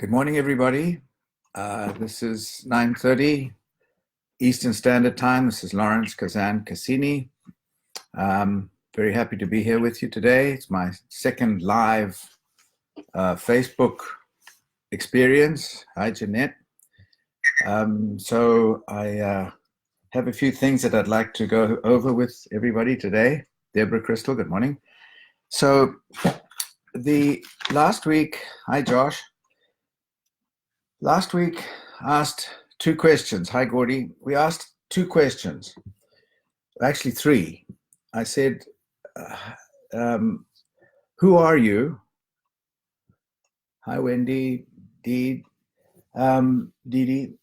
Good morning, everybody. This is 9:30 Eastern Standard Time. This is Lawrence Kazan Cassini. Very happy to be here with you today. It's my second live Facebook experience. Hi, Jeanette. So I have a few things that I'd like to go over with everybody today. Deborah Crystal, good morning. So the last week, hi, Josh. Last week, I asked two questions. Hi, Gordy. We asked two questions, actually three. I said, who are you? Hi, Wendy, Dee, Dee.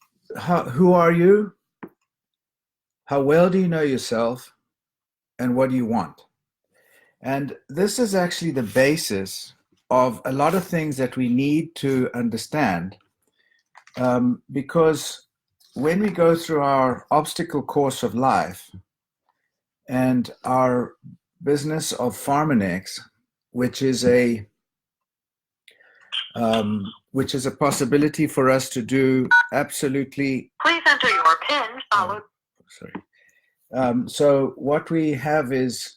Who are you? How well do you know yourself? And what do you want? And this is actually the basis of a lot of things that we need to understand. Because when we go through our obstacle course of life and our business of Pharmanex, which is a possibility for us to do absolutely. Please enter your PIN followed. So what we have is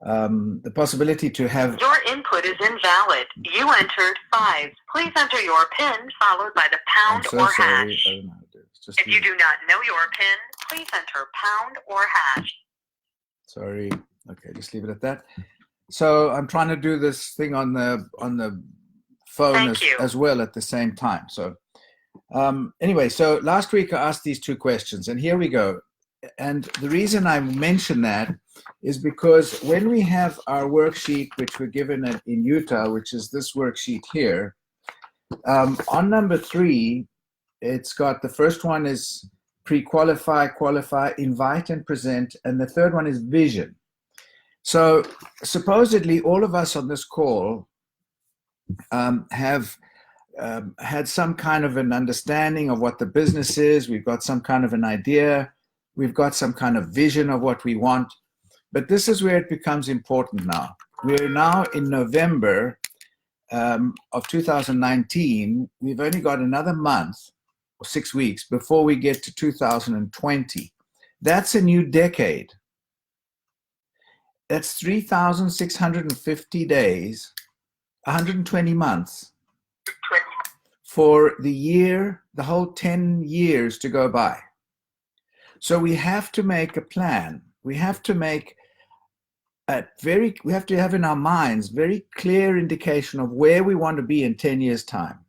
the possibility to have. Your input is invalid. You entered 5. Please enter your PIN followed by the pound or hash. I don't know how to do it. If you do not know your PIN, please enter pound or hash. Sorry. Okay, just leave it at that. So I'm trying to do this thing on the phone as well at the same time. So anyway, so last week I asked these two questions, and here we go. And the reason I mention that is because when we have our worksheet, which we're given in Utah, which is this worksheet here, on number 3, it's got the first one is pre-qualify, qualify, invite and present, and the third one is vision. So supposedly all of us on this call have had some kind of an understanding of what the business is. We've got some kind of an idea. We've got some kind of vision of what we want. But this is where it becomes important now. We're now in November of 2019. We've only got another month or 6 weeks before we get to 2020. That's a new decade. That's 3,650 days, 120 months for the year, the whole 10 years to go by. So we have to make a plan. We have to make we have to have in our minds very clear indication of where we want to be in 10 years' time.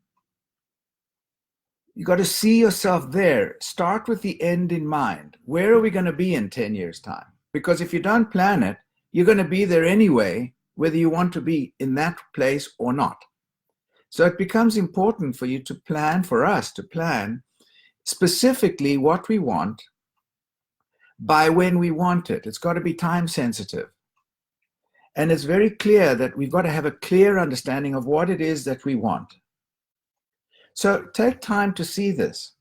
You got to see yourself there. Start with the end in mind. Where are we going to be in 10 years' time? Because if you don't plan it, you're going to be there anyway, whether you want to be in that place or not. So it becomes important for you to plan, for us to plan specifically what we want by when we want it. It's got to be time sensitive. And it's very clear that we've got to have a clear understanding of what it is that we want. So take time to see this.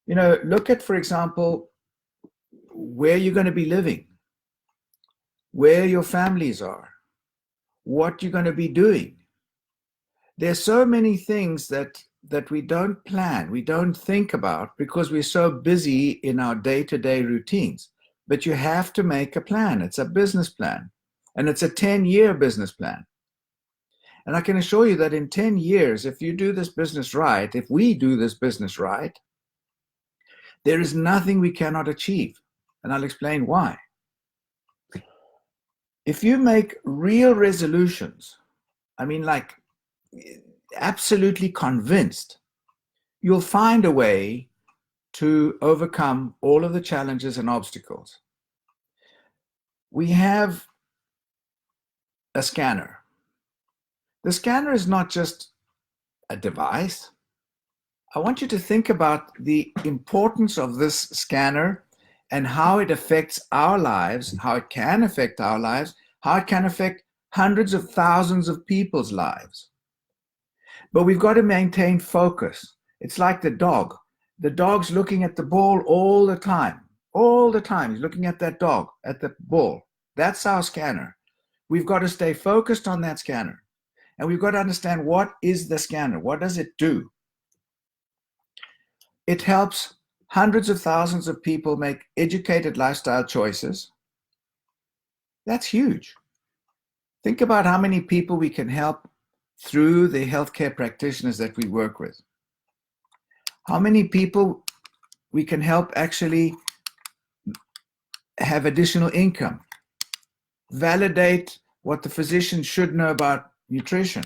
You know, look at, for example, where you're going to be living, where your families are, what you're going to be doing. There's so many things that we don't plan, we don't think about because we're so busy in our day-to-day routines. But you have to make a plan. It's a business plan, and it's a 10-year business plan. And I can assure you that in 10 years, if you do this business right, if we do this business right, there is nothing we cannot achieve. And I'll explain why. If you make real resolutions, I mean, like absolutely convinced, you'll find a way to overcome all of the challenges and obstacles. We have a scanner. The scanner is not just a device. I want you to think about the importance of this scanner and how it affects our lives, how it can affect our lives, how it can affect hundreds of thousands of people's lives. But we've got to maintain focus. It's like the dog. The dog's looking at the ball all the time. All the time. He's looking at that dog, at the ball. That's our scanner. We've got to stay focused on that scanner. And we've got to understand, what is the scanner? What does it do? It helps hundreds of thousands of people make educated lifestyle choices. That's huge. Think about how many people we can help through the healthcare practitioners that we work with. How many people we can help actually have additional income, validate what the physician should know about nutrition.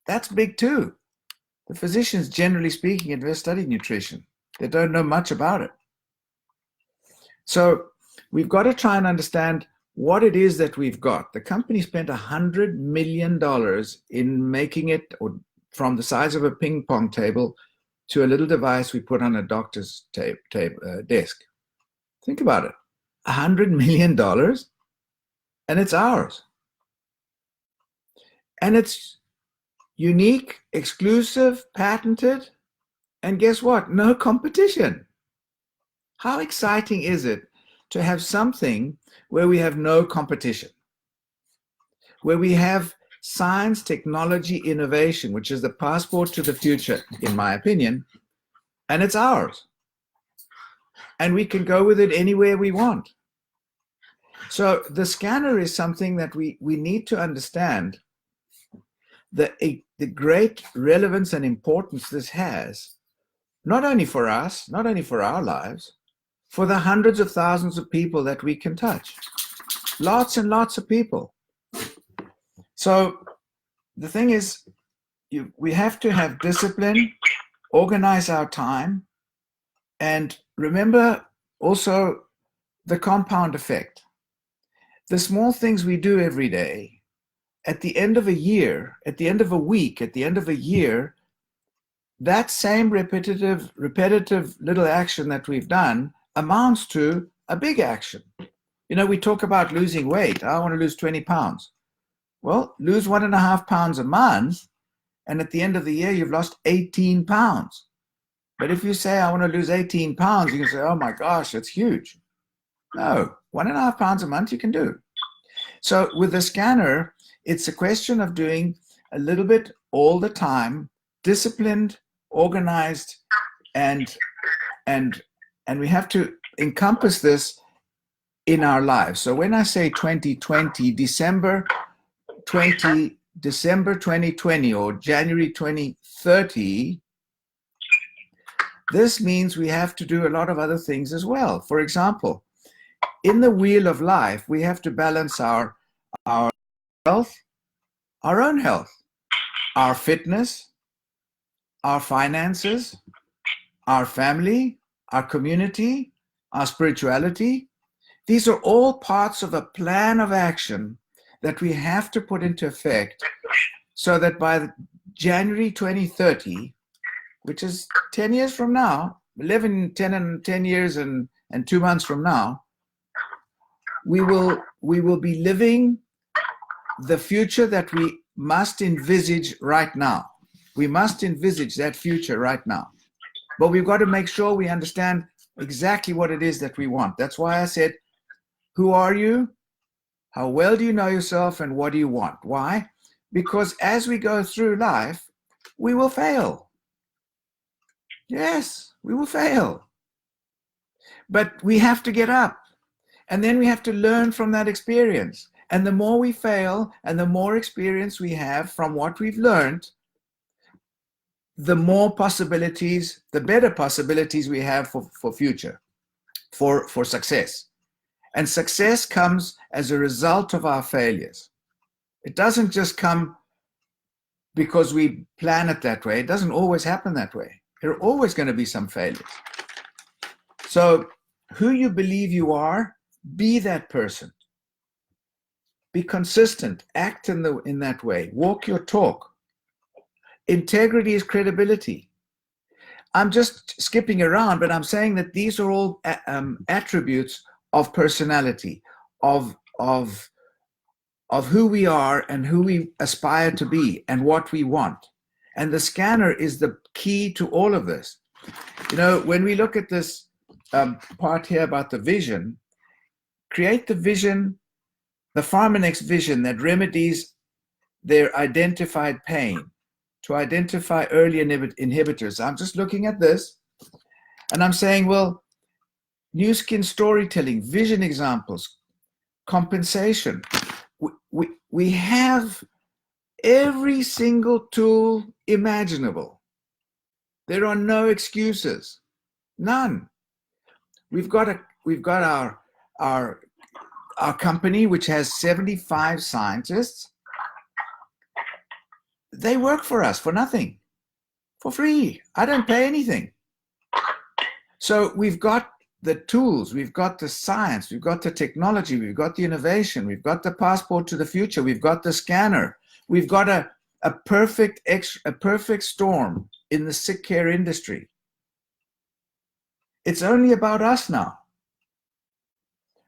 That's big too. The physicians, generally speaking, have never studied nutrition. They don't know much about it. So we've got to try and understand what it is that we've got. The company spent $100 million in making it, or from the size of a ping pong table to a little device we put on a doctor's desk. Think about it. $100 million, and it's ours. And it's unique, exclusive, patented, and guess what? No competition. How exciting is it to have something where we have no competition, where we have science, technology, innovation, which is the passport to the future, in my opinion, and it's ours. And we can go with it anywhere we want. So the scanner is something that we need to understand the great relevance and importance this has, not only for us, not only for our lives, for the hundreds of thousands of people that we can touch. Lots and lots of people. So the thing is, we have to have discipline, organize our time, and remember also the compound effect. The small things we do every day, at the end of a year, at the end of a week, at the end of a year, that same repetitive little action that we've done amounts to a big action. You know, we talk about losing weight. I want to lose 20 pounds. Well, lose 1.5 pounds a month, and at the end of the year, you've lost 18 pounds. But if you say, I want to lose 18 pounds, you can say, oh my gosh, that's huge. No, 1.5 pounds a month you can do. So with the scanner, it's a question of doing a little bit all the time, disciplined, organized, and we have to encompass this in our lives. So when I say 2020, December 2020 or January 2030, this means we have to do a lot of other things as well. For example, in the wheel of life, we have to balance our health, our own health, our fitness, our finances, our family, our community, our spirituality. These are all parts of a plan of action that we have to put into effect so that by January 2030, which is 10 years from now, 10 years and 2 months from now, we will be living the future that we must envisage right now. We must envisage that future right now. But we've got to make sure we understand exactly what it is that we want. That's why I said, who are you? How well do you know yourself, and what do you want? Why? Because as we go through life, we will fail. Yes, we will fail. But we have to get up. And then we have to learn from that experience. And the more we fail and the more experience we have from what we've learned, the more possibilities, the better possibilities we have for future, for success. And success comes as a result of our failures. It doesn't just come because we plan it that way. It doesn't always happen that way. There are always going to be some failures. So who you believe you are, be that person. Be consistent. Act in that way. Walk your talk. Integrity is credibility. I'm just skipping around, but I'm saying that these are all attributes of personality, of who we are and who we aspire to be and what we want. And the scanner is the key to all of this. You know, when we look at this part here about the vision, create the vision, the Pharmanex vision that remedies their identified pain, to identify early inhibitors. I'm just looking at this, And I'm saying, well, new skin storytelling, vision examples, compensation. We have every single tool imaginable. There are no excuses, none. We've got our company, which has 75 scientists. They work for us for nothing, for free. I don't pay anything. So we've got the tools, we've got the science, we've got the technology, we've got the innovation, we've got the passport to the future, we've got the scanner, we've got a perfect storm in the sick care industry. It's only about us now.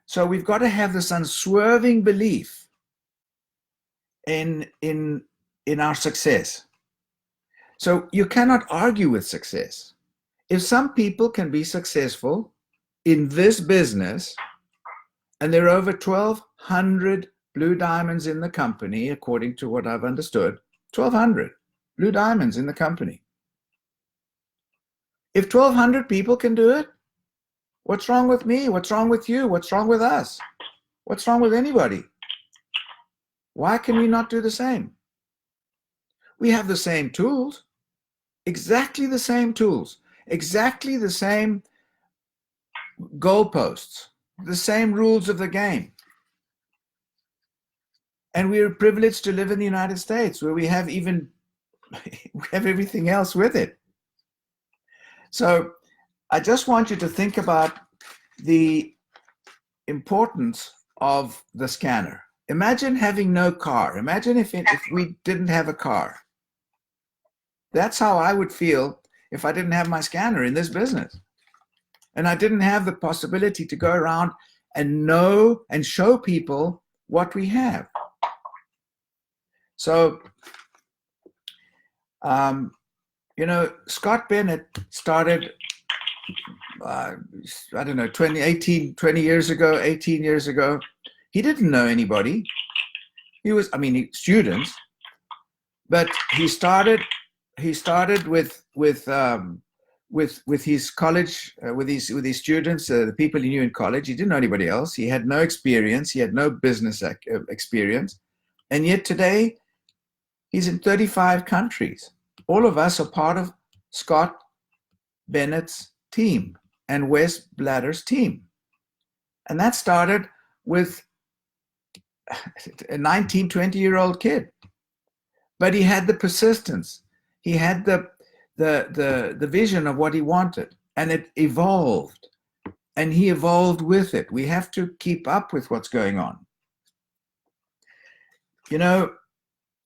So we've got to have this unswerving belief in our success. So you cannot argue with success. If some people can be successful in this business, and there are over 1,200 blue diamonds in the company, according to what I've understood, 1,200 blue diamonds in the company. If 1,200 people can do it, what's wrong with me? What's wrong with you? What's wrong with us? What's wrong with anybody? Why can we not do the same? We have the same tools, exactly the same tools, exactly the same goalposts, the same rules of the game. And we're privileged to live in the United States, where we have everything else with it. So I just want you to think about the importance of the scanner. Imagine having no car. Imagine if we didn't have a car. That's how I would feel if I didn't have my scanner in this business. And I didn't have the possibility to go around and know and show people what we have. So, Scott Bennett started, I don't know, 18 years ago. He didn't know anybody. Students, but he started with his college, with his students, the people he knew in college. He didn't know anybody else. He had no experience. He had no business experience. And yet today, he's in 35 countries. All of us are part of Scott Bennett's team and Wes Blatter's team. And that started with a 19, 20-year-old kid. But he had the persistence. He had the vision of what he wanted, and it evolved, and he evolved with it. We have to keep up with what's going on.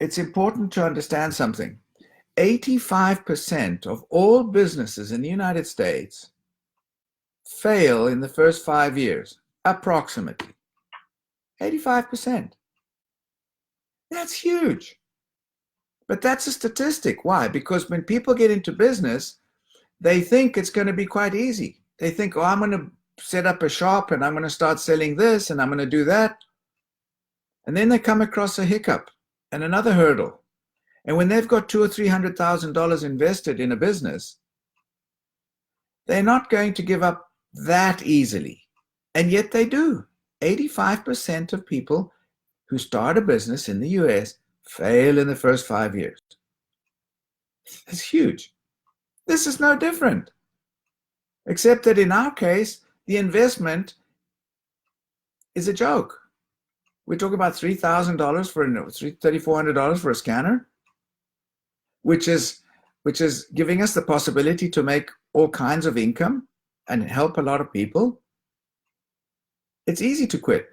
It's important to understand something. 85% of all businesses in the United States fail in the first 5 years, approximately. 85%. That's huge. But that's a statistic. Why? Because when people get into business, they think it's going to be quite easy. They think, oh, I'm going to set up a shop and I'm going to start selling this and I'm going to do that. And then they come across a hiccup and another hurdle. And when they've got $200,000 or $300,000 invested in a business, they're not going to give up that easily. And yet they do. 85% of people who start a business in the US fail in the first 5 years. It's huge. This is no different. Except that in our case, the investment is a joke. We're talking about $3,000 for $3,400 for a scanner, which is giving us the possibility to make all kinds of income and help a lot of people. It's easy to quit.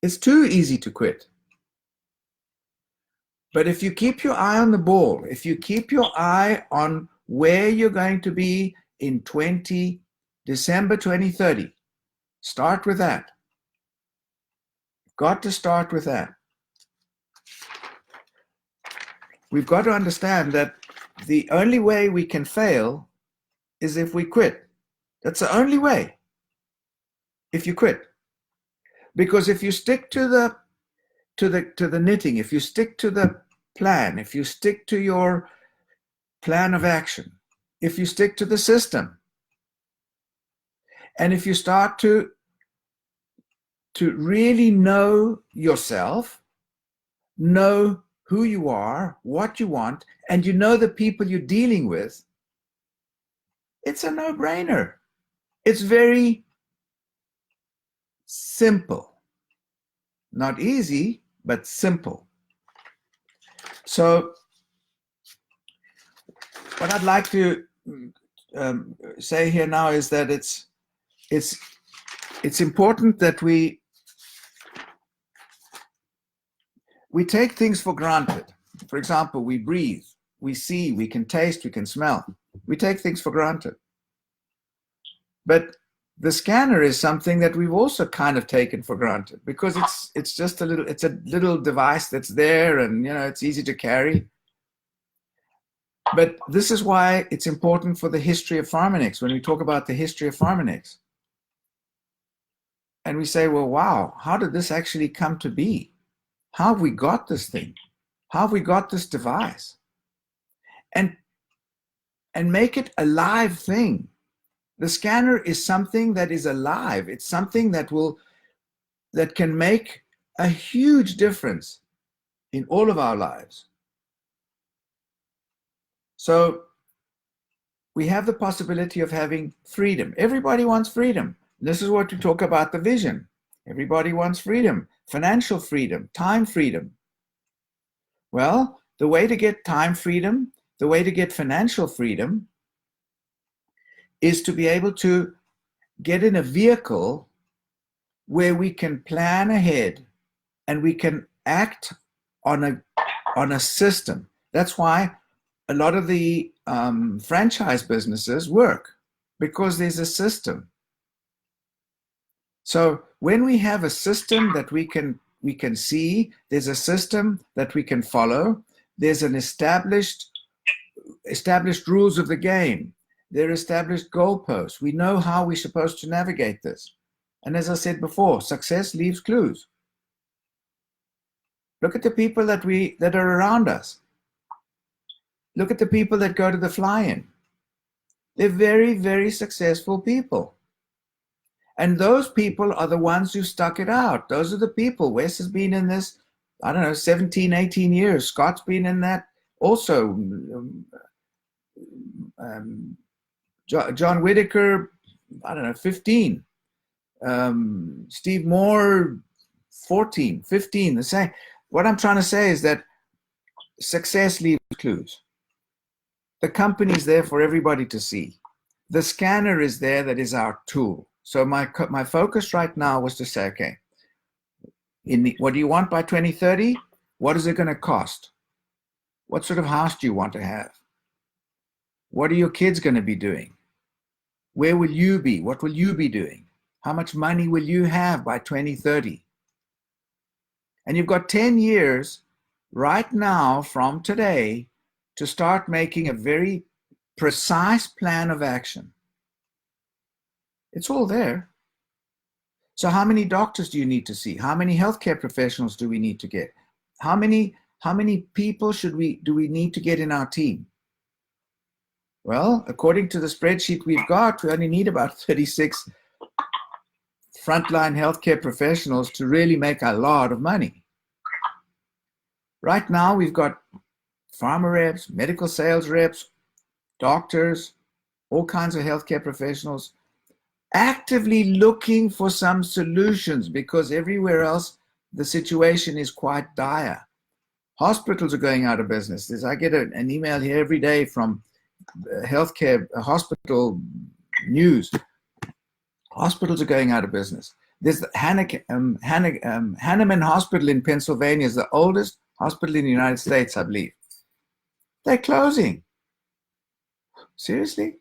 It's too easy to quit. But if you keep your eye on the ball, if you keep your eye on where you're going to be in December 2030, start with that. You've got to start with that. We've got to understand that the only way we can fail is if we quit. That's the only way. If you quit. Because if you stick to the knitting, if you stick to the plan, if you stick to your plan of action, if you stick to the system, And if you start to really know yourself, know who you are, what you want, and you know the people you're dealing with, it's a no-brainer. It's very simple. Not easy, but simple. So what I'd like to say here now is that it's important that we take things for granted. For example, we breathe, we see, we can taste, we can smell. We take things for granted. But the scanner is something that we've also kind of taken for granted, because it's just a little device that's there, and it's easy to carry. But this is why it's important for the history of Pharmanex. When we talk about the history of Pharmanex, and we say, well, wow, how did this actually come to be? How have we got this thing? How have we got this device? And make it a live thing. The scanner is something that is alive. It's something that can make a huge difference in all of our lives. So we have the possibility of having freedom. Everybody wants freedom. This is what we talk about, the vision. Everybody wants freedom, financial freedom, time freedom. Well, the way to get time freedom, the way to get financial freedom, is to be able to get in a vehicle where we can plan ahead and we can act on a system. That's why a lot of the franchise businesses work, because there's a system. So when we have a system that we can see, there's a system that we can follow, there's an established rules of the game, there are established goalposts. We know how we're supposed to navigate this. And as I said before, success leaves clues. Look at the people that are around us. Look at the people that go to the fly-in. They're very, very successful people. And those people are the ones who stuck it out. Those are the people. Wes has been in this, 17, 18 years. Scott's been in that also. John Whitaker, 15. Steve Moore, 14, 15, the same. What I'm trying to say is that success leaves clues. The company's there for everybody to see. The scanner is there, that is our tool. So my focus right now was to say, okay, what do you want by 2030? What is it going to cost? What sort of house do you want to have? What are your kids going to be doing? Where will you be? What will you be doing? How much money will you have by 2030? And you've got 10 years right now from today to start making a very precise plan of action. It's all there. So how many doctors do you need to see? How many healthcare professionals do we need to get? How many people do we need to get in our team? Well, according to the spreadsheet we've got, we only need about 36 frontline healthcare professionals to really make a lot of money. Right now, we've got pharma reps, medical sales reps, doctors, all kinds of healthcare professionals actively looking for some solutions, because everywhere else the situation is quite dire. Hospitals are going out of business. I get an email here every day from healthcare hospital news. Hospitals are going out of business. There's the Hahnemann Hospital in Pennsylvania is the oldest hospital in the United States, I believe. They're closing. Seriously?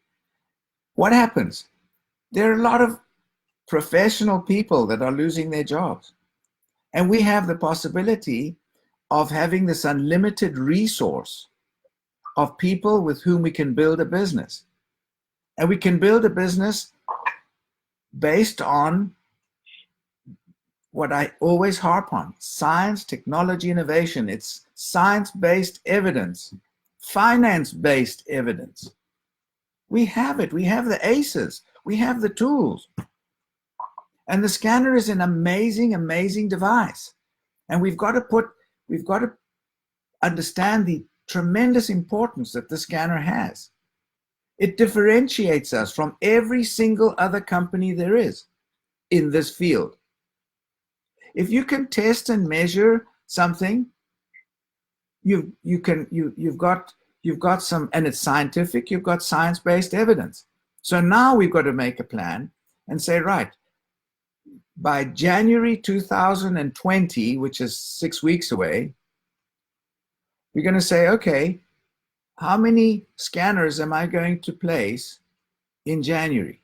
What happens? There are a lot of professional people that are losing their jobs. And we have the possibility of having this unlimited resource of people with whom we can build a business. And we can build a business based on what I always harp on: science, technology, innovation. It's science-based evidence, finance-based evidence. We have it. We have the aces. We have the tools. And the scanner is an amazing, amazing device. And we've got to understand the tremendous importance that the scanner has. It differentiates us from every single other company there is in this field. If you can test and measure something, you've got some, and it's scientific, you've got science-based evidence. So now we've got to make a plan and say, right, by January 2020, which is 6 weeks away, we're going to say, okay, how many scanners am I going to place in January?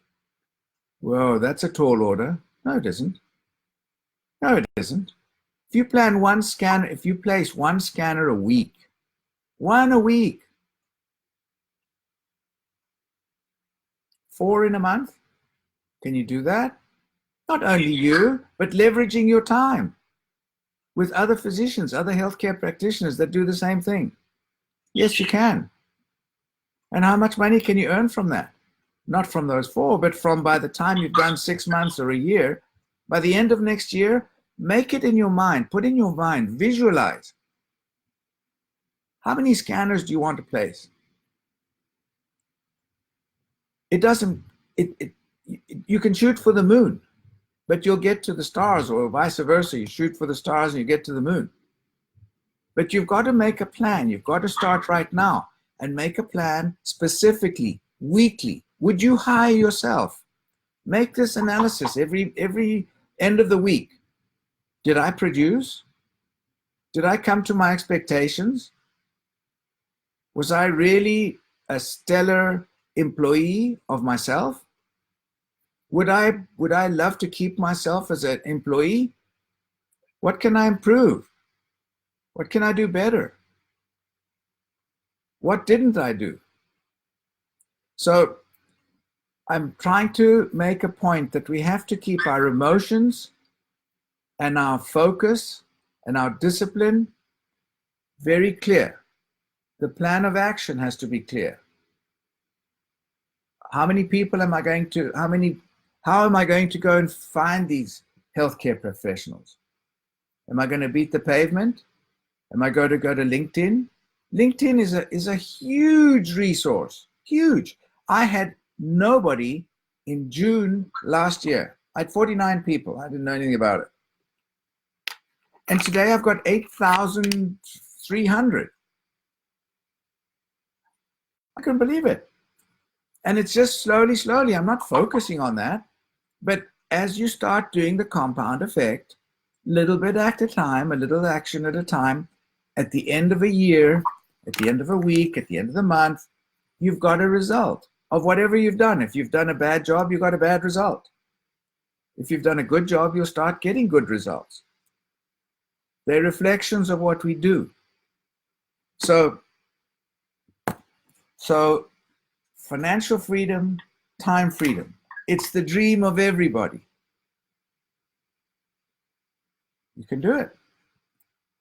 Whoa, that's a tall order. No, it isn't. No, it isn't. If you plan one scanner, if you place one scanner a week, one a week, 4 in a month, can you do that? Not only you, but leveraging your time with other physicians, other healthcare practitioners that do the same thing. Yes, you can. And how much money can you earn from that? Not from those 4, but from by the time you've done 6 months or a year, by the end of next year, make it in your mind, put in your mind, visualize. How many scanners do you want to place? It doesn't, you can shoot for the moon, but you'll get to the stars, or vice versa. You shoot for the stars and you get to the moon. But you've got to make a plan. You've got to start right now and make a plan specifically, weekly. Would you hire yourself? Make this analysis every end of the week. Did I produce? Did I come to my expectations? Was I really a stellar employee of myself? Would I love to keep myself as an employee? What can I improve? What can I do better? What didn't I do? So I'm trying to make a point that we have to keep our emotions and our focus and our discipline very clear. The plan of action has to be clear. How many people am I going to, how am I going to go and find these healthcare professionals? Am I going to beat the pavement? Am I going to go to LinkedIn? LinkedIn is a huge resource, huge. I had nobody in June last year. I had 49 people. I didn't know anything about it. And today I've got 8,300. I couldn't believe it. And it's just slowly. I'm not focusing on that. But as you start doing the compound effect, little bit at a time, a little action at a time, at the end of a year, at the end of a week, at the end of the month, you've got a result of whatever you've done. If you've done a bad job, you've got a bad result. If you've done a good job, you'll start getting good results. They're reflections of what we do. So financial freedom, time freedom. It's the dream of everybody. You can do it.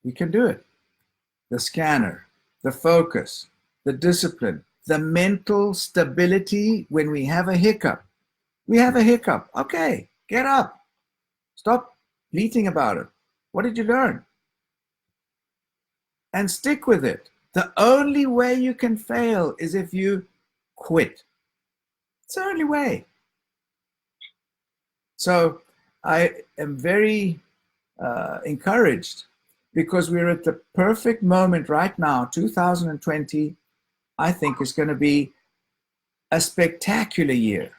You can do it. The scanner, the focus, the discipline, the mental stability when we have a hiccup. We have a hiccup. Okay, get up. Stop bleating about it. What did you learn? And stick with it. The only way you can fail is if you quit. It's the only way. So I am very encouraged because we're at the perfect moment right now. 2020, I think, is going to be a spectacular year.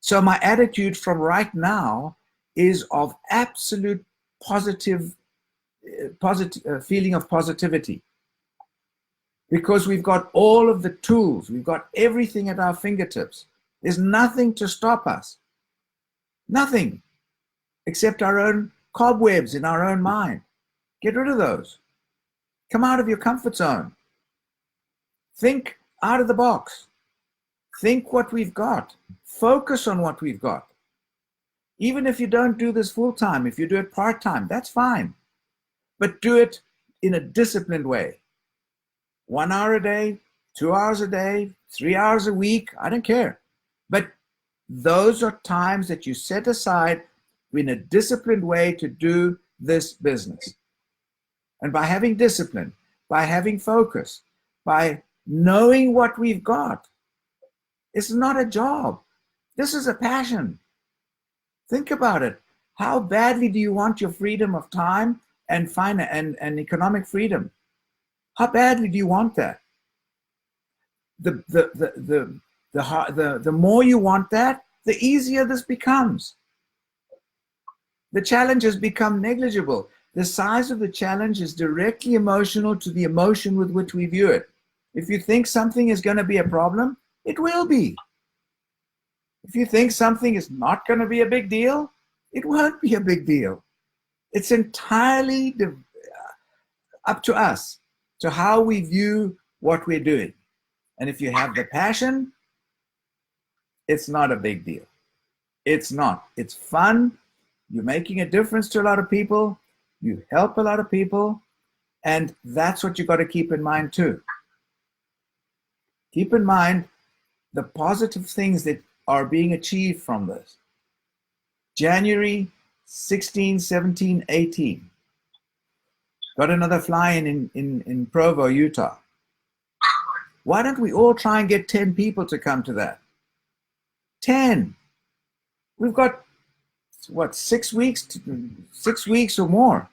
So my attitude from right now is of absolute positive feeling of positivity, because we've got all of the tools, we've got everything at our fingertips. There's nothing to stop us, nothing, except our own cobwebs in our own mind. Get rid of those. Come out of your comfort zone. Think out of the box. Think what we've got. Focus on what we've got. Even if you don't do this full time, if you do it part time, that's fine. But do it in a disciplined way. 1 hour a day, 2 hours a day, 3 hours a week, I don't care. But Those are times that you set aside in a disciplined way to do this business. And by having discipline, by having focus, by knowing what we've got, it's not a job. This is a passion. Think about it. How badly do you want your freedom of time and economic freedom? How badly do you want that? The more you want that, the easier this becomes. The challenges become negligible. The size of the challenge is directly emotional to the emotion with which we view it. If you think something is going to be a problem, it will be. If you think something is not going to be a big deal, it won't be a big deal. It's entirely up to us, to how we view what we're doing. And if you have the passion, it's not a big deal. It's not. It's fun. You're making a difference to a lot of people. You help a lot of people. And that's what you got to keep in mind too. Keep in mind the positive things that are being achieved from this. January 16, 17, 18. Got another fly-in in Provo, Utah. Why don't we all try and get 10 people to come to that? 10. We've got, what, 6 weeks? 6 weeks or more.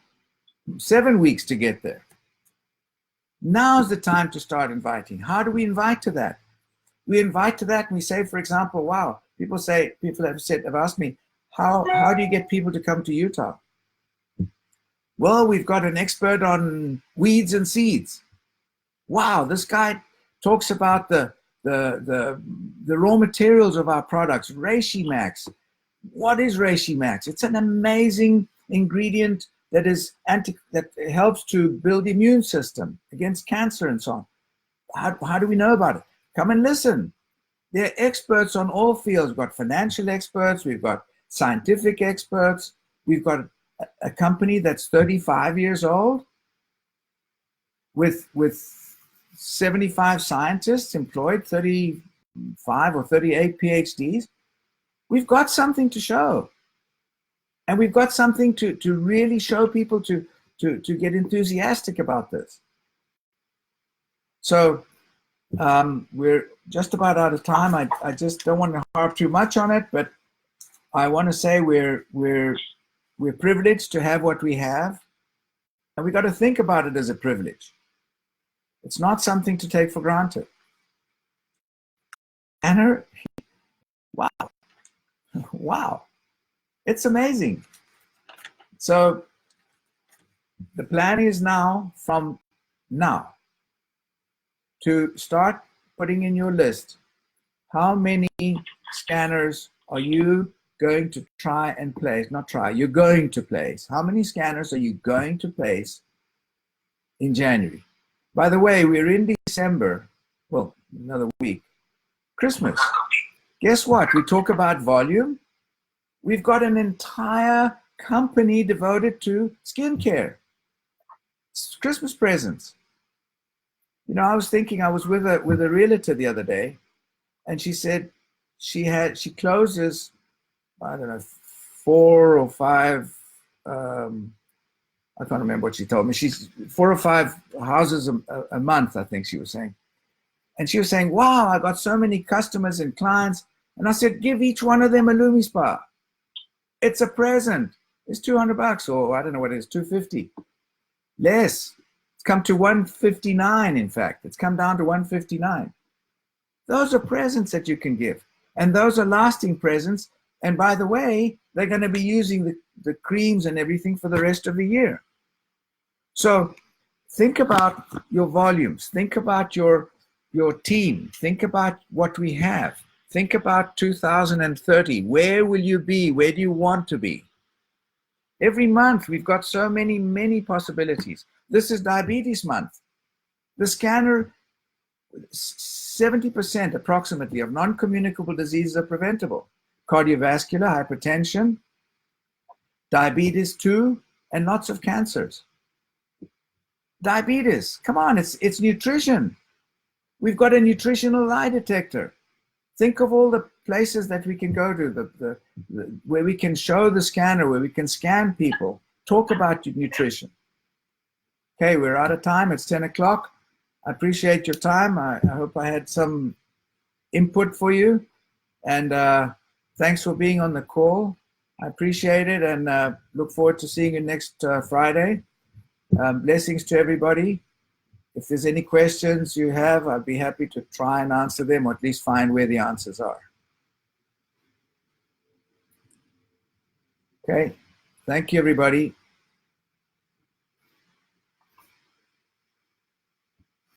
7 weeks to get there. Now's the time to start inviting. How do we invite to that? We invite to that and we say, for example, wow, people have asked me, how do you get people to come to Utah? Well, we've got an expert on weeds and seeds. Wow, this guy talks about the raw materials of our products, Reishi Max. What is Reishi Max? It's an amazing ingredient that helps to build the immune system against cancer and so on. How do we know about it? Come and listen. They're experts on all fields. We've got financial experts. We've got scientific experts. We've got a company that's 35 years old with 75 scientists employed, 35 or 38 PhDs. We've got something to show. And we've got something to really show people to get enthusiastic about this. So we're just about out of time. I just don't want to harp too much on it, but I want to say we're privileged to have what we have, and we got to think about it as a privilege. It's not something to take for granted. And wow, it's amazing. So the plan is from now to start putting in your list, how many scanners are you going to try and place? Not try, you're going to place. How many scanners are you going to place in January? By the way, we're in December, well, another week, Christmas. Guess what? We talk about volume. We've got an entire company devoted to skincare. It's Christmas presents. You know, I was thinking, I was with a realtor the other day, and she said she closes, I don't know, 4 or 5, I can't remember what she told me. She's 4 or 5 houses a month, I think she was saying. And she was saying, wow, I got so many customers and clients. And I said, give each one of them a LumiSpa. It's a present. It's $200, or I don't know what it is, $250. Less. It's come to $159, in fact. It's come down to $159. Those are presents that you can give. And those are lasting presents. And by the way, they're going to be using the creams and everything for the rest of the year. So think about your volumes. Think about your team. Think about what we have. Think about 2030. Where will you be? Where do you want to be? Every month, we've got so many possibilities. This is diabetes month. The scanner, 70% approximately of non-communicable diseases are preventable. Cardiovascular, hypertension, diabetes 2, and lots of cancers. Diabetes, come on, it's nutrition. We've got a nutritional lie detector. Think of all places that we can go to, where we can show the scanner, where we can scan people, talk about nutrition. Okay, we're out of time. It's 10 o'clock. I appreciate your time. I hope I had some input for you. And thanks for being on the call. I appreciate it, and look forward to seeing you next Friday. Blessings to everybody. If there's any questions you have, I'd be happy to try and answer them, or at least find where the answers are. Okay. Thank you, everybody.